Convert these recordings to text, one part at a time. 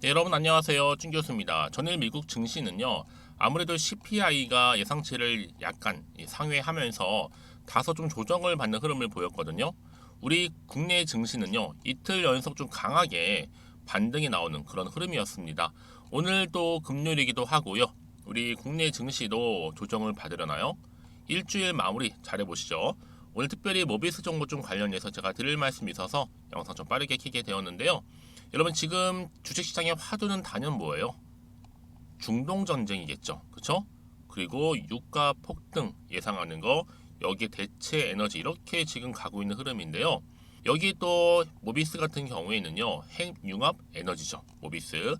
네, 여러분 안녕하세요. 준 교수입니다. 전일 미국 증시는요. 아무래도 CPI가 예상치를 약간 상회하면서 다소 좀 조정을 받는 흐름을 보였거든요. 우리 국내 증시는요. 이틀 연속 좀 강하게 반등이 나오는 그런 흐름이었습니다. 오늘 또 금요일이기도 하고요. 우리 국내 증시도 조정을 받으려나요? 일주일 마무리 잘해보시죠. 오늘 특별히 모비스 정보 좀 관련해서 제가 드릴 말씀이 있어서 영상 좀 빠르게 켜게 되었는데요. 여러분 지금 주식시장의 화두는 단연 뭐예요? 중동 전쟁이겠죠. 그렇죠? 그리고 유가 폭등 예상하는 거, 여기에 대체 에너지 이렇게 지금 가고 있는 흐름인데요. 여기 또 모비스 같은 경우에는요. 핵융합 에너지죠. 모비스.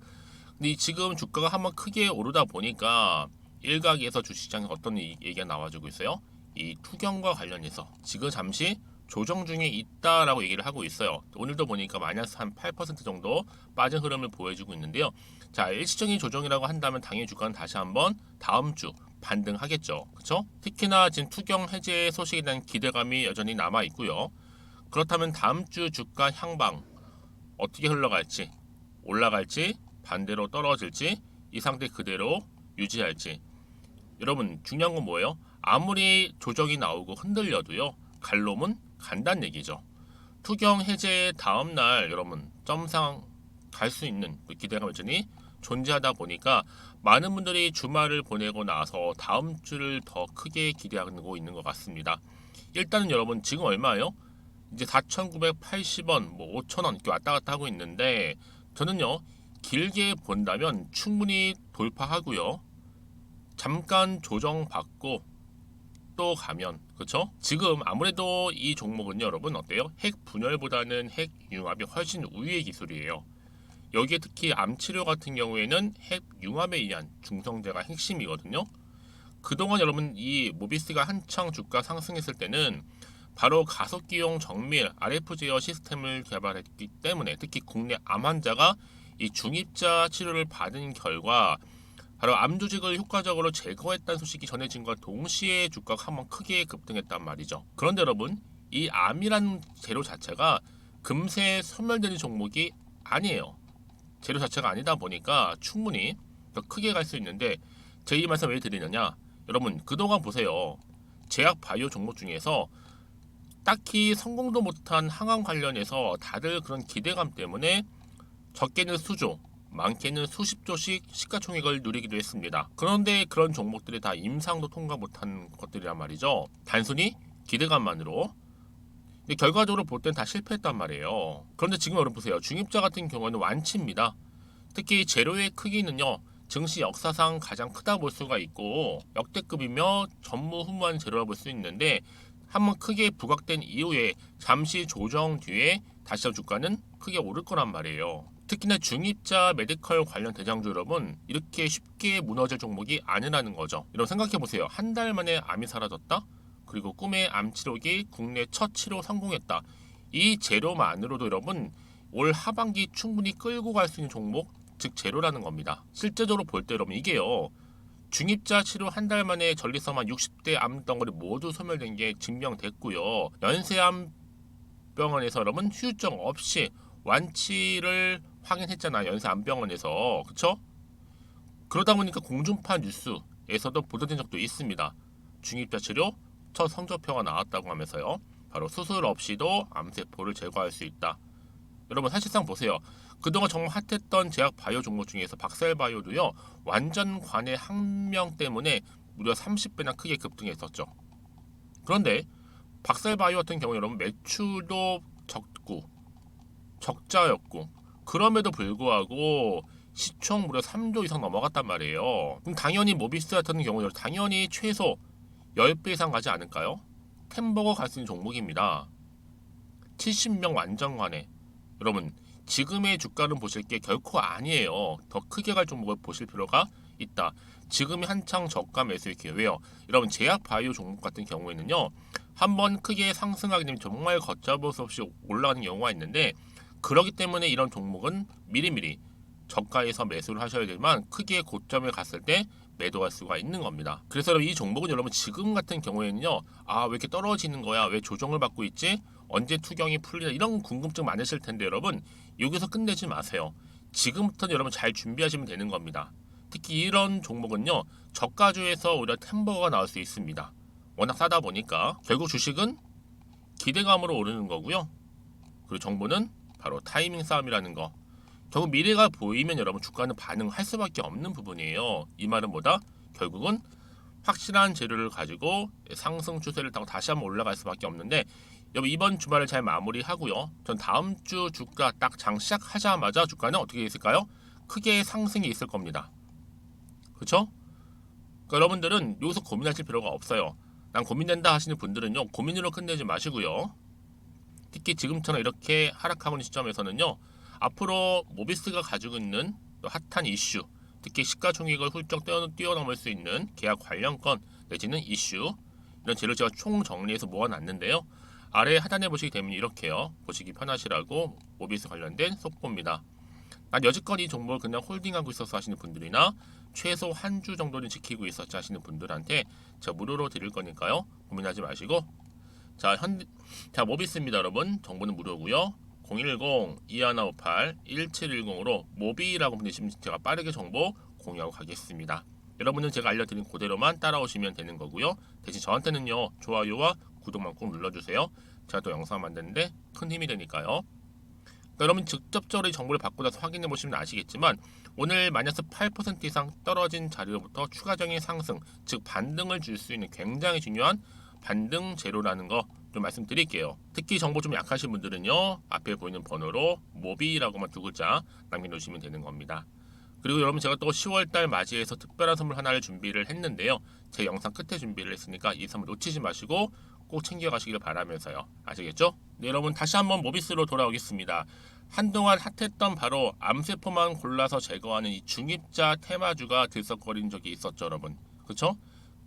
근데 지금 주가가 한번 크게 오르다 보니까 일각에서 주식시장에 어떤 얘기가 나와주고 있어요? 이 투경과 관련해서 지금 잠시 조정 중에 있다라고 얘기를 하고 있어요. 오늘도 보니까 마이너스 한 8% 정도 빠진 흐름을 보여주고 있는데요. 자, 일시적인 조정이라고 한다면 당연히 주가는 다시 한번 다음 주 반등하겠죠. 그렇죠? 특히나 지금 투경 해제 소식에 대한 기대감이 여전히 남아 있고요. 그렇다면 다음 주 주가 향방 어떻게 흘러갈지, 올라갈지, 반대로 떨어질지, 이 상태 그대로 유지할지. 여러분 중요한 건 뭐예요? 아무리 조정이 나오고 흔들려도요. 갈 놈은 간다는 얘기죠. 투경 해제 다음 날 여러분 점상 갈 수 있는 그 기대감 여전히 존재하다 보니까 많은 분들이 주말을 보내고 나서 다음 주를 더 크게 기대하고 있는 것 같습니다. 일단은 여러분 지금 얼마예요? 이제 4,980원, 뭐 5,000원 이렇게 왔다 갔다 하고 있는데 저는요 길게 본다면 충분히 돌파하고요. 잠깐 조정받고 또 가면 그렇죠? 지금 아무래도 이 종목은 여러분 어때요? 핵 분열보다는 핵 융합이 훨씬 우위의 기술이에요. 여기에 특히 암 치료 같은 경우에는 핵 융합에 의한 중성제가 핵심이거든요. 그동안 여러분 이 모비스가 한창 주가 상승했을 때는 바로 가속기용 정밀 RF 제어 시스템을 개발했기 때문에 특히 국내 암 환자가 이 중입자 치료를 받은 결과 바로 암 조직을 효과적으로 제거했다는 소식이 전해진과 동시에 주가가 한번 크게 급등했단 말이죠. 그런데 여러분 이 암이라는 재료 자체가 금세 소멸되는 종목이 아니에요. 재료 자체가 아니다 보니까 충분히 더 크게 갈 수 있는데 제 이 말씀 왜 드리느냐 여러분 그동안 보세요. 제약 바이오 종목 중에서 딱히 성공도 못한 항암 관련해서 다들 그런 기대감 때문에 적게는 수조, 많게는 수십조씩 시가총액을 누리기도 했습니다. 그런데 그런 종목들이 다 임상도 통과 못한 것들이란 말이죠. 단순히 기대감만으로. 근데 결과적으로 볼 땐 다 실패했단 말이에요. 그런데 지금 여러분 보세요. 중입자 같은 경우는 완치입니다. 특히 재료의 크기는요. 증시 역사상 가장 크다 볼 수가 있고 역대급이며 전무후무한 재료라 볼 수 있는데 한번 크게 부각된 이후에 잠시 조정 뒤에 다시 한번 주가는 크게 오를 거란 말이에요. 특히나 중입자 메디컬 관련 대장주 여러분 이렇게 쉽게 무너질 종목이 아니라는 거죠. 여러분 생각해 보세요. 한 달 만에 암이 사라졌다. 그리고 꿈의 암 치료기 국내 첫 치료 성공했다. 이 재료만으로도 여러분 올 하반기 충분히 끌고 갈 수 있는 종목 즉 재료라는 겁니다. 실제적으로 볼 때 여러분 이게요. 중입자 치료 한 달 만에 전립선암 60대 암덩어리 모두 소멸된 게 증명됐고요. 연세암 병원에서 여러분 후유증 없이 완치를 확인했잖아요. 연세암병원에서 그쵸? 그러다 보니까 공중파 뉴스에서도 보도된 적도 있습니다. 중입자 치료 첫 성적표가 나왔다고 하면서요. 바로 수술 없이도 암세포를 제거할 수 있다. 여러분 사실상 보세요. 그동안 정말 핫했던 제약 바이오 종목 중에서 박셀바이오도요. 완전 관의 항명 때문에 무려 30배나 크게 급등했었죠. 그런데 박셀바이오 같은 경우 여러분 매출도 적고 적자였고 그럼에도 불구하고 시총 무려 3조 이상 넘어갔단 말이에요. 그럼 당연히 모비스 같은 경우 당연히 최소 10배 이상 가지 않을까요? 템버거 갈 수 있는 종목입니다. 70명 완전 관회. 여러분 지금의 주가는 보실 게 결코 아니에요. 더 크게 갈 종목을 보실 필요가 있다. 지금이 한창 저가 매수의 기회예요. 여러분 제약 바이오 종목 같은 경우에는요. 한번 크게 상승하게 되면 정말 걷잡을 수 없이 올라가는 경우가 있는데 그렇기 때문에 이런 종목은 미리미리 저가에서 매수를 하셔야 되지만 크게 고점에 갔을 때 매도할 수가 있는 겁니다. 그래서 이 종목은 여러분 지금 같은 경우에는요. 아, 왜 이렇게 떨어지는 거야? 왜 조정을 받고 있지? 언제 투경이 풀리나? 이런 궁금증 많으실 텐데 여러분 여기서 끝내지 마세요. 지금부터 여러분 잘 준비하시면 되는 겁니다. 특히 이런 종목은요, 저가주에서 오히려 템버가 나올 수 있습니다. 워낙 싸다 보니까 결국 주식은 기대감으로 오르는 거고요. 그리고 정보는 바로 타이밍 싸움이라는 거. 결국 미래가 보이면 여러분 주가는 반응할 수밖에 없는 부분이에요. 이 말은 뭐다? 결국은 확실한 재료를 가지고 상승 추세를 타고 다시 한번 올라갈 수밖에 없는데, 여러분 이번 주말을 잘 마무리하고요. 전 다음 주 주가 딱 장 시작하자마자 주가는 어떻게 있을까요? 크게 상승이 있을 겁니다. 그렇죠? 그러니까 여러분들은 여기서 고민하실 필요가 없어요. 난 고민된다 하시는 분들은요, 고민으로 끝내지 마시고요. 특히 지금처럼 이렇게 하락하고 있는 시점에서는요, 앞으로 모비스가 가지고 있는 핫한 이슈, 특히 시가총액을 훌쩍 뛰어넘을 수 있는 계약 관련건 내지는 이슈, 이런 재료를 제가 총 정리해서 모아놨는데요. 아래 하단에 보시게 되면 이렇게요. 보시기 편하시라고 모비스 관련된 속보입니다. 난 여지껏 이 종목을 그냥 홀딩하고 있어서 하시는 분들이나 최소 한 주 정도는 지키고 있었지 하시는 분들한테 제가 무료로 드릴 거니까요. 고민하지 마시고, 자, 모비스입니다, 여러분. 정보는 무료고요. 010-2158-1710으로 모비라고 보내시면 제가 빠르게 정보 공유하고 가겠습니다. 여러분은 제가 알려드린 그대로만 따라오시면 되는 거고요. 대신 저한테는요, 좋아요와 구독만 꼭 눌러주세요. 제가 또 영상 만드는데 큰 힘이 되니까요. 여러분 직접적으로 이 정보를 받고 나서 확인해 보시면 아시겠지만, 오늘 마이너스 8% 이상 떨어진 자리로부터 추가적인 상승, 즉 반등을 줄 수 있는 굉장히 중요한 반등 재료라는 거 좀 말씀드릴게요. 특히 정보 좀 약하신 분들은요, 앞에 보이는 번호로 모비라고만 두 글자 남겨놓으시면 되는 겁니다. 그리고 여러분 제가 또 10월달 맞이해서 특별한 선물 하나를 준비를 했는데요. 제 영상 끝에 준비를 했으니까 이 선물 놓치지 마시고 꼭 챙겨가시길 바라면서요. 아시겠죠? 네, 여러분 다시 한번 모비스로 돌아오겠습니다. 한동안 핫했던 바로 암세포만 골라서 제거하는 이 중입자 테마주가 들썩거린 적이 있었죠, 여러분. 그렇죠?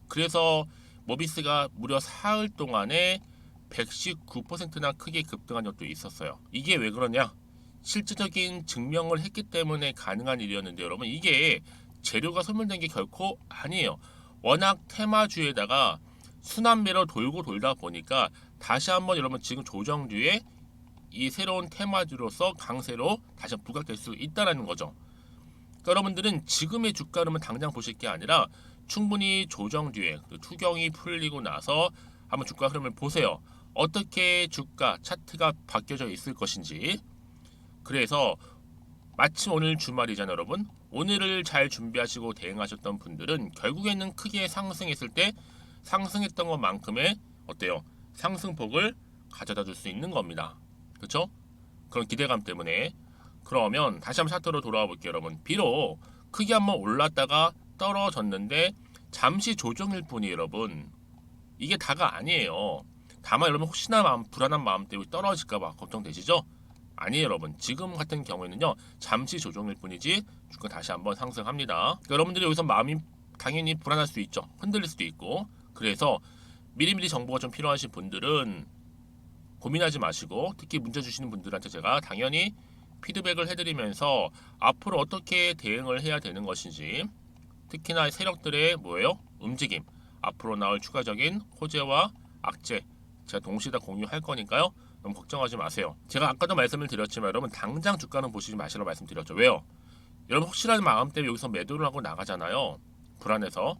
그래서 모비스가 무려 사흘 동안에 119%나 크게 급등한 적도 있었어요. 이게 왜 그러냐? 실질적인 증명을 했기 때문에 가능한 일이었는데, 여러분 이게 재료가 소멸된 게 결코 아니에요. 워낙 테마주에다가 순환매로 돌고 돌다 보니까 다시 한번 여러분 지금 조정 뒤에 이 새로운 테마주로서 강세로 다시 부각될 수 있다는 거죠. 그러니까 여러분들은 지금의 주가 흐름을 당장 보실 게 아니라 충분히 조정 뒤에 투경이 풀리고 나서 한번 주가 흐름을 보세요. 어떻게 주가 차트가 바뀌어져 있을 것인지. 그래서 마침 오늘 주말이잖아요, 여러분. 오늘을 잘 준비하시고 대응하셨던 분들은 결국에는 크게 상승했을 때 상승했던 것만큼의 어때요? 상승폭을 가져다 줄 수 있는 겁니다. 그렇죠? 그런 기대감 때문에. 그러면 다시 한번 차트로 돌아와 볼게요, 여러분. 비록 크게 한번 올랐다가 떨어졌는데 잠시 조정일 뿐이에요, 여러분. 이게 다가 아니에요. 다만 여러분 혹시나 불안한 마음 때문에 떨어질까봐 걱정되시죠? 아니에요, 여러분. 지금 같은 경우에는요, 잠시 조정일 뿐이지 주가 다시 한번 상승합니다. 그러니까 여러분들이 여기서 마음이 당연히 불안할 수 있죠. 흔들릴 수도 있고. 그래서 미리미리 정보가 좀 필요하신 분들은 고민하지 마시고, 특히 문제 주시는 분들한테 제가 당연히 피드백을 해드리면서 앞으로 어떻게 대응을 해야 되는 것인지, 특히나 세력들의 움직임, 앞으로 나올 추가적인 호재와 악재 제가 동시에 다 공유할 거니까요. 너무 걱정하지 마세요. 제가 아까도 말씀을 드렸지만 여러분 당장 주가는 보시지 마시라고 말씀드렸죠. 왜요? 여러분 혹시라는 마음 때문에 여기서 매도를 하고 나가잖아요. 불안해서.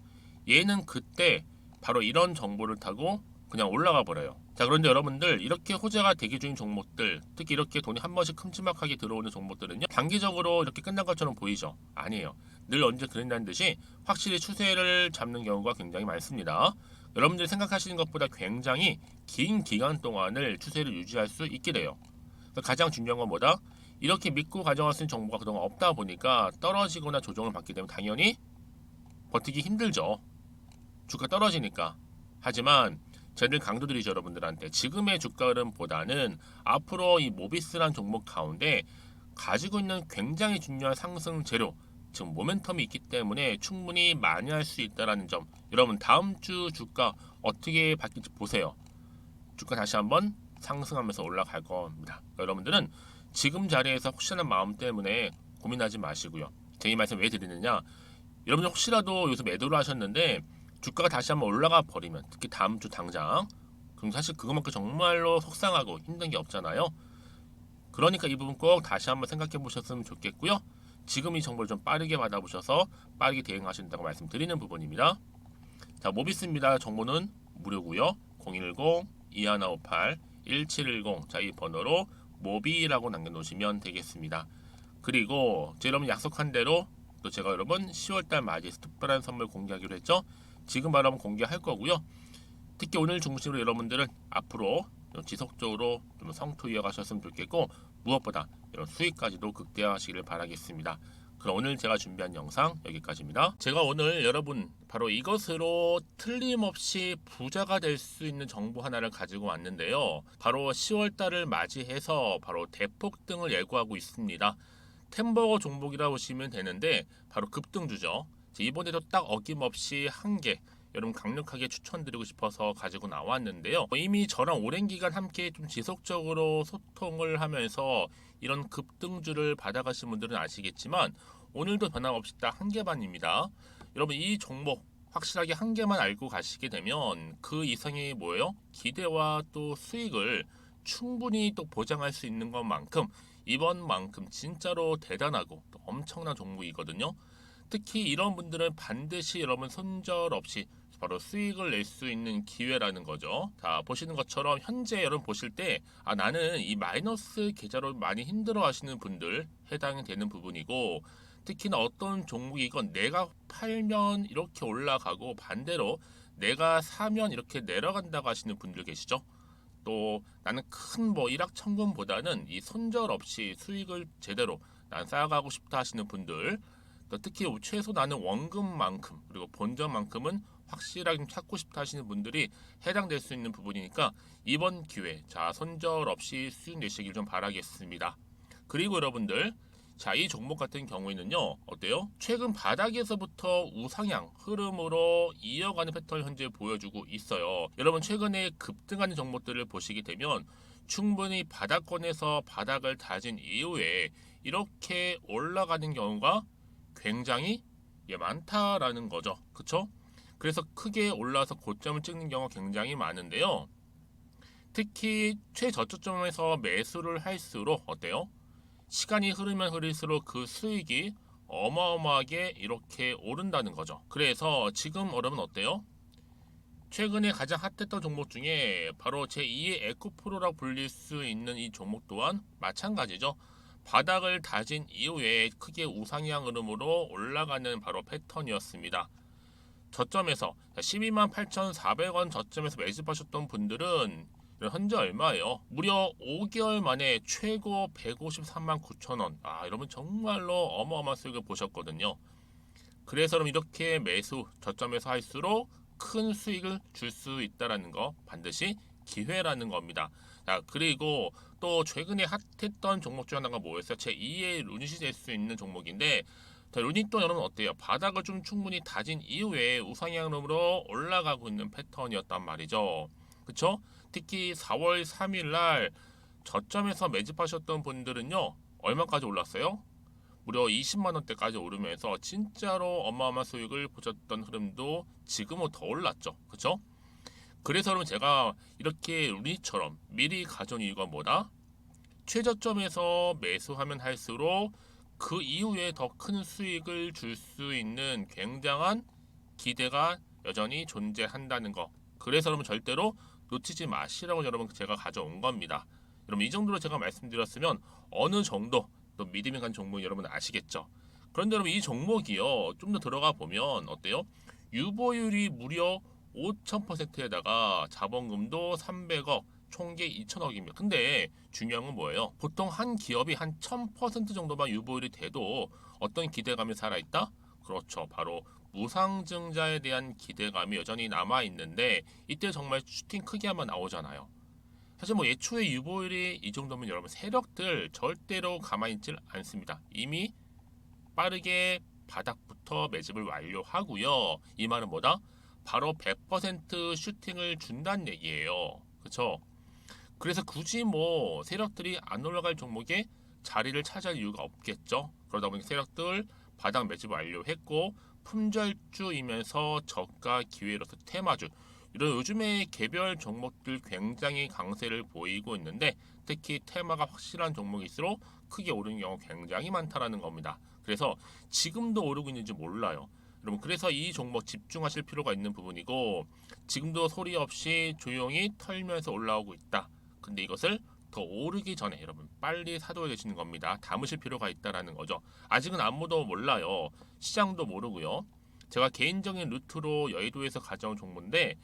얘는 그때 바로 이런 정보를 타고 그냥 올라가 버려요. 자, 그런데 여러분들 이렇게 호재가 대기 중인 종목들, 특히 이렇게 돈이 한 번씩 큼지막하게 들어오는 종목들은요, 단기적으로 이렇게 끝난 것처럼 보이죠? 아니에요. 늘 언제 그랬다는 듯이 확실히 추세를 잡는 경우가 굉장히 많습니다. 여러분들이 생각하시는 것보다 굉장히 긴 기간 동안을 추세를 유지할 수 있게 돼요. 가장 중요한 건 뭐다? 이렇게 믿고 가져갈 수 있는 정보가 그동안 없다 보니까 떨어지거나 조정을 받게 되면 당연히 버티기 힘들죠. 주가 떨어지니까. 하지만 저희들 강조드리죠, 여러분들한테. 지금의 주가 흐름보다는 앞으로 이 모비스란 종목 가운데 가지고 있는 굉장히 중요한 상승 재료, 즉 모멘텀이 있기 때문에 충분히 많이 할 수 있다는 점, 여러분 다음 주 주가 어떻게 바뀔지 보세요. 주가 다시 한번 상승하면서 올라갈 겁니다. 여러분들은 지금 자리에서 혹시나 마음 때문에 고민하지 마시고요. 제가 이 말씀 왜 드리느냐, 여러분들 혹시라도 여기서 매도를 하셨는데 주가가 다시 한번 올라가 버리면, 특히 다음 주 당장, 그럼 사실 그것만큼 정말로 속상하고 힘든 게 없잖아요. 그러니까 이 부분 꼭 다시 한번 생각해 보셨으면 좋겠고요. 지금 이 정보를 좀 빠르게 받아보셔서 빠르게 대응하신다고 말씀드리는 부분입니다. 자, 모비스입니다. 정보는 무료고요. 010-2158-1710 자, 이 번호로 모비라고 남겨놓으시면 되겠습니다. 그리고 제 여러분 약속한 대로 또 제가 여러분 10월달 맞이해서 특별한 선물 공개하기로 했죠. 지금 바로 한번 공개할 거고요. 특히 오늘 중심으로 여러분들은 앞으로 지속적으로 좀 성투 이어가셨으면 좋겠고 무엇보다 이런 수익까지도 극대화하시기를 바라겠습니다. 그럼 오늘 제가 준비한 영상 여기까지입니다. 제가 오늘 여러분 바로 이것으로 틀림없이 부자가 될 수 있는 정보 하나를 가지고 왔는데요. 바로 10월달을 맞이해서 바로 대폭등을 예고하고 있습니다. 템버거 종목이라 보시면 되는데 바로 급등주죠. 이번에도 딱 어김없이 한 개 여러분 강력하게 추천드리고 싶어서 가지고 나왔는데요. 이미 저랑 오랜 기간 함께 좀 지속적으로 소통을 하면서 이런 급등주를 받아가신 분들은 아시겠지만 오늘도 변함없이 딱 한 개만입니다. 여러분 이 종목 확실하게 한 개만 알고 가시게 되면 그 이상의 뭐예요? 기대와 또 수익을 충분히 또 보장할 수 있는 것만큼 이번만큼 진짜로 대단하고 또 엄청난 종목이거든요. 특히 이런 분들은 반드시 여러분 손절 없이 바로 수익을 낼 수 있는 기회라는 거죠. 자, 보시는 것처럼 현재 여러분 보실 때 나는 이 마이너스 계좌로 많이 힘들어 하시는 분들 해당이 되는 부분이고 특히나 어떤 종목이건 내가 팔면 이렇게 올라가고 반대로 내가 사면 이렇게 내려간다고 하시는 분들 계시죠. 또 나는 큰 뭐 일확천금보다는 이 손절 없이 수익을 제대로 난 쌓아가고 싶다 하시는 분들 또 특히 최소 나는 원금만큼 그리고 본전만큼은 확실하게 좀 찾고 싶다 하시는 분들이 해당될 수 있는 부분이니까 이번 기회 자 손절 없이 수익 내시길 좀 바라겠습니다. 그리고 여러분들 자, 이 종목 같은 경우에는요 어때요? 최근 바닥에서부터 우상향 흐름으로 이어가는 패턴을 현재 보여주고 있어요. 여러분 최근에 급등하는 종목들을 보시게 되면 충분히 바닥권에서 바닥을 다진 이후에 이렇게 올라가는 경우가 굉장히 많다라는 거죠. 그쵸? 그래서 크게 올라서 고점을 찍는 경우가 굉장히 많은데요. 특히 최저점에서 매수를 할수록 어때요? 시간이 흐르면 흐를수록 그 수익이 어마어마하게 이렇게 오른다는 거죠. 그래서 지금 여러분 어때요? 최근에 가장 핫했던 종목 중에 바로 제2의 에코프로라고 불릴 수 있는 이 종목 또한 마찬가지죠. 바닥을 다진 이후에 크게 우상향 흐름으로 올라가는 바로 패턴이었습니다. 저점에서 128,400원 저점에서 매집하셨던 분들은 현재 얼마예요? 무려 5개월 만에 최고 153만 9천원. 여러분 정말로 어마어마한 수익을 보셨거든요. 그래서 그럼 이렇게 매수 저점에서 할수록 큰 수익을 줄 수 있다는 거 반드시 기회라는 겁니다. 자, 그리고 또 최근에 핫했던 종목 중 하나가 뭐였어요? 제2의 루닛이 될 수 있는 종목인데 자, 루닛도 여러분 어때요? 바닥을 좀 충분히 다진 이후에 우상향으로 올라가고 있는 패턴이었단 말이죠. 그쵸? 특히 4월 3일 날 저점에서 매집하셨던 분들은요 얼마까지 올랐어요? 무려 20만 원대까지 오르면서 진짜로 어마어마한 수익을 보셨던 흐름도 지금은 더 올랐죠. 그쵸? 그래서 여러분 제가 이렇게 루닛처럼 미리 가져온 이유가 뭐다? 최저점에서 매수하면 할수록 그 이후에 더 큰 수익을 줄 수 있는 굉장한 기대가 여전히 존재한다는 거. 그래서 여러분 절대로 놓치지 마시라고 여러분 제가 가져온 겁니다. 여러분 이 정도로 제가 말씀드렸으면 어느 정도 또 믿음이 간 종목 여러분 아시겠죠? 그런데 여러분 이 종목이요 좀 더 들어가 보면 어때요? 유보율이 무려 5,000%에다가 자본금도 300억 총계 2천억입니다. 근데 중요한 건 뭐예요? 보통 한 기업이 한 1000% 정도만 유보율이 돼도 어떤 기대감이 살아있다? 그렇죠. 바로 무상증자에 대한 기대감이 여전히 남아있는데 이때 정말 슈팅 크게 한번 나오잖아요. 사실 뭐 예초에 유보율이 이 정도면 여러분 세력들 절대로 가만히 있질 않습니다. 이미 빠르게 바닥부터 매집을 완료하고요. 이 말은 뭐다? 바로 100% 슈팅을 준다는 얘기예요. 그렇죠? 그래서 굳이 뭐 세력들이 안 올라갈 종목에 자리를 차지할 이유가 없겠죠. 그러다 보니 세력들 바닥 매집 완료했고 품절주이면서 저가 기회로서 테마주 이런 요즘에 개별 종목들 굉장히 강세를 보이고 있는데 특히 테마가 확실한 종목일수록 크게 오르는 경우 굉장히 많다라는 겁니다. 그래서 지금도 오르고 있는지 몰라요. 여러분 그래서 이 종목 집중하실 필요가 있는 부분이고 지금도 소리 없이 조용히 털면서 올라오고 있다. 근데 이것을 더 오르기 전에 여러분 빨리 사둬야 되시는 겁니다. 담으실 필요가 있다라는 거죠. 아직은 아무도 몰라요. 시장도 모르고요. 제가 개인적인 루트로 여의도에서 가져온 정보인데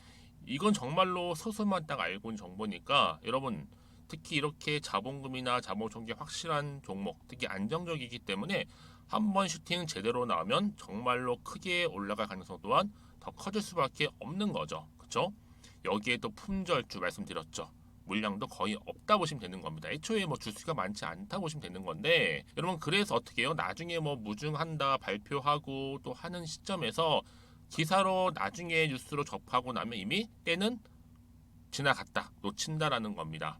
이건 정말로 소수만 딱 알고 있는 정보니까 여러분 특히 이렇게 자본금이나 자본총계 확실한 종목, 특히 안정적이기 때문에 한번 슈팅 제대로 나오면 정말로 크게 올라갈 가능성 또한 더 커질 수밖에 없는 거죠. 그렇죠? 여기에 또 품절주 말씀드렸죠. 물량도 거의 없다 보시면 되는 겁니다. 애초에 뭐 주수가 많지 않다 보시면 되는 건데 여러분 그래서 어떻게 해요? 나중에 뭐 무증한다 발표하고 또 하는 시점에서 기사로 나중에 뉴스로 접하고 나면 이미 때는 지나갔다 놓친다라는 겁니다.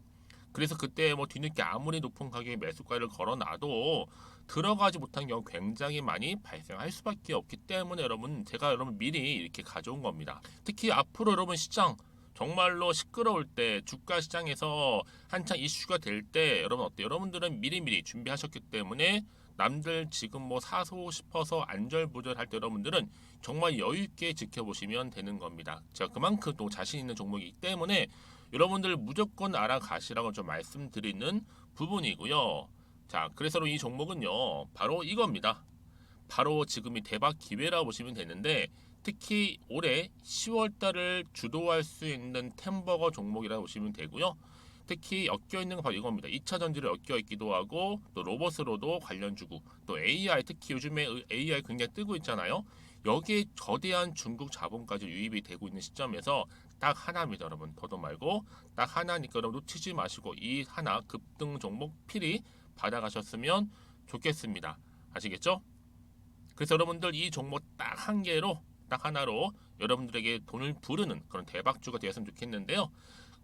그래서 그때 뭐 뒤늦게 아무리 높은 가격에 매수가를 걸어놔도 들어가지 못한 경우 굉장히 많이 발생할 수밖에 없기 때문에 여러분 제가 여러분 미리 이렇게 가져온 겁니다. 특히 앞으로 여러분 시장 정말로 시끄러울 때 주가 시장에서 한창 이슈가 될 때 여러분 어때요? 여러분들은 미리미리 준비하셨기 때문에 남들 지금 뭐 사고 싶어서 안절부절할 때 여러분들은 정말 여유 있게 지켜보시면 되는 겁니다. 제가 그만큼 또 자신 있는 종목이기 때문에 여러분들 무조건 알아가시라고 좀 말씀드리는 부분이고요. 자, 그래서 이 종목은요, 바로 이겁니다. 바로 지금이 대박 기회라 보시면 되는데 특히 올해 10월 달을 주도할 수 있는 템버거 종목이라고 보시면 되고요. 특히 엮여 있는 건 바로 이겁니다. 2차 전지를 엮여 있기도 하고 또 로봇으로도 관련 주고 또 AI 특히 요즘에 AI 굉장히 뜨고 있잖아요. 여기에 거대한 중국 자본까지 유입이 되고 있는 시점에서 딱 하나입니다, 여러분. 더도 말고 딱 하나니까 여러분 놓치지 마시고 이 하나 급등 종목 필히 받아가셨으면 좋겠습니다. 아시겠죠? 그래서 여러분들 이 종목 딱 한 개로 딱 하나로 여러분들에게 돈을 부르는 그런 대박주가 되었으면 좋겠는데요.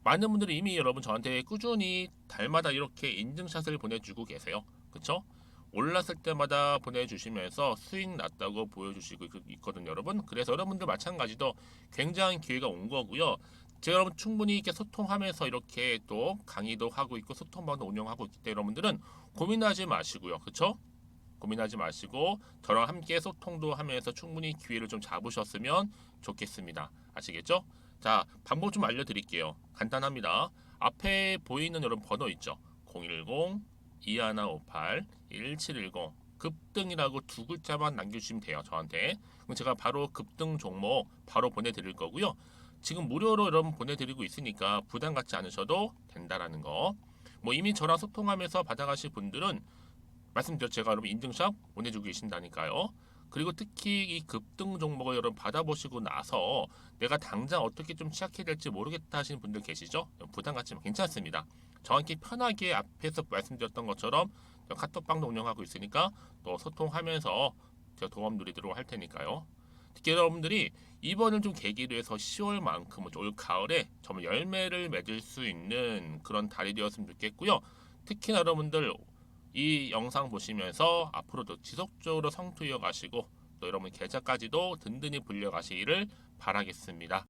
많은 분들이 이미 여러분 저한테 꾸준히 달마다 이렇게 인증샷을 보내주고 계세요. 그쵸? 올랐을 때마다 보내주시면서 수익 났다고 보여주시고 있거든요, 여러분. 그래서 여러분들 마찬가지도 굉장한 기회가 온 거고요. 제가 여러분 충분히 이렇게 소통하면서 이렇게 또 강의도 하고 있고 소통방도 운영하고 있기 때문에 여러분들은 고민하지 마시고요. 그쵸? 고민하지 마시고 저랑 함께 소통도 하면서 충분히 기회를 좀 잡으셨으면 좋겠습니다. 아시겠죠? 자, 방법 좀 알려드릴게요. 간단합니다. 앞에 보이는 여러분 번호 있죠? 010-2158-1710 급등이라고 두 글자만 남겨주시면 돼요. 저한테. 그럼 제가 바로 급등 종목 바로 보내드릴 거고요. 지금 무료로 여러분 보내드리고 있으니까 부담 갖지 않으셔도 된다라는 거. 뭐 이미 저랑 소통하면서 받아가실 분들은 말씀드렸죠. 제가 여러분 인증샷 보내주고 계신다니까요. 그리고 특히 이 급등 종목을 여러분 받아보시고 나서 내가 당장 어떻게 좀 시작해야 될지 모르겠다 하시는 분들 계시죠? 부담 갖지만 괜찮습니다. 정확히 편하게 앞에서 말씀드렸던 것처럼 카톡방도 운영하고 있으니까 또 소통하면서 제가 도움 드리도록 할 테니까요. 특히 여러분들이 이번을 좀 계기로 해서 10월만큼은 올 가을에 정말 열매를 맺을 수 있는 그런 달이 되었으면 좋겠고요. 특히나 여러분들 이 영상 보시면서 앞으로도 지속적으로 성투 이어가시고 또 여러분 계좌까지도 든든히 불려가시기를 바라겠습니다.